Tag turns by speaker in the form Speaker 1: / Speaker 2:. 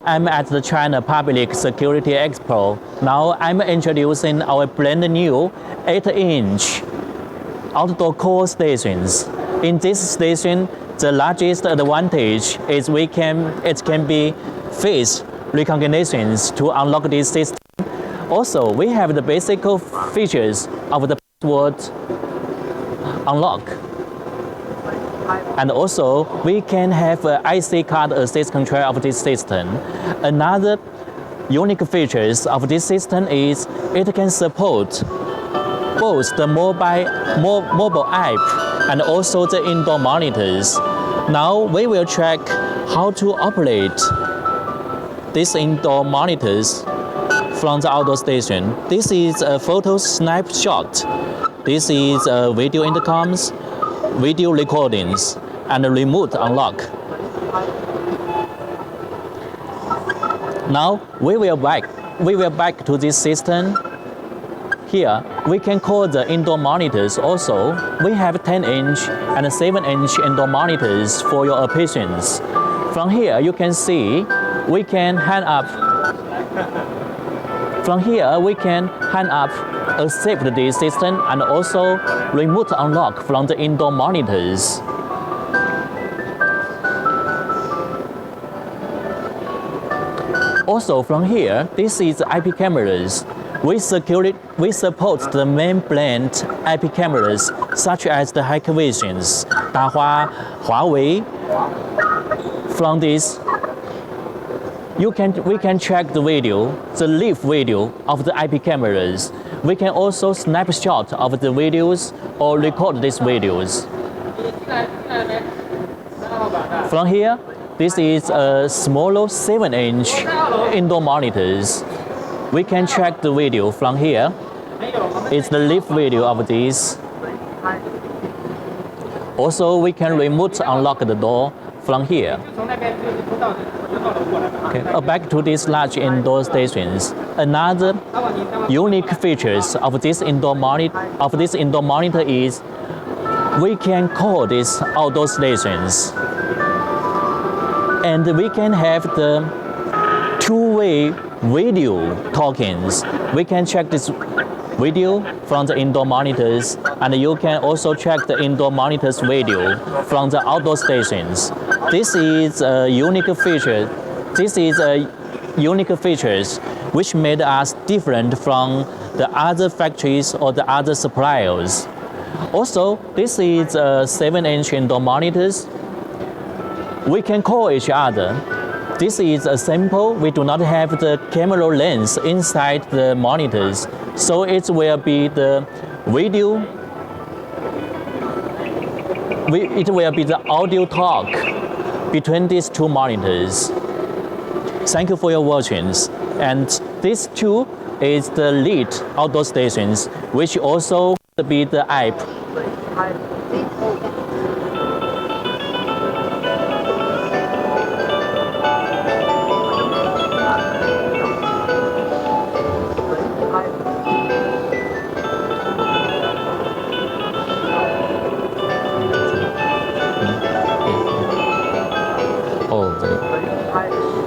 Speaker 1: I'm at the China Public Security Expo. Now I'm introducing our brand new 8-inch outdoor call stations. In this station, the largest advantage is it can be face recognitions to unlock this system. Also, we have the basic features of the password unlock. And also, we can have an IC card access control of this system. Another unique features of this system is it can support both the mobile app and also the indoor monitors. Now we will check how to operate these indoor monitors from the outdoor station. This is a photo snapshot. This is video intercoms, video recordings, and a remote unlock. Now we will back to this system. Here we can call the indoor monitors also. We have 10-inch and 7-inch indoor monitors for your patients. From here you can see we can hang up. From here we can hang up, accept the system, and also remote unlock from the indoor monitors. Also from here, this is IP cameras. We support the main brand IP cameras such as the Hikvisions, Dahua, Huawei. From this, we can check the video, the live video of the IP cameras. We can also snapshot of the videos or record these videos. From here, this is a smaller 7-inch indoor monitors. We can check the video from here. It's the live video of this. Also, we can remote unlock the door from here. Okay, back to these large indoor stations. Another unique features of this indoor monitor is we can call these outdoor stations, and we can have the two-way video talkings. We can check this video from the indoor monitors, and you can also check the indoor monitors video from the outdoor stations. This is a unique feature. This is a unique features which made us different from the other factories or the other suppliers. Also, this is a 7-inch indoor monitors. We can call each other. This is a sample. We do not have the camera lens inside the monitors, so it will be the video. It will be the audio talk between these two monitors. Thank you for your watching. And this two is the lead outdoor stations, which also be the app.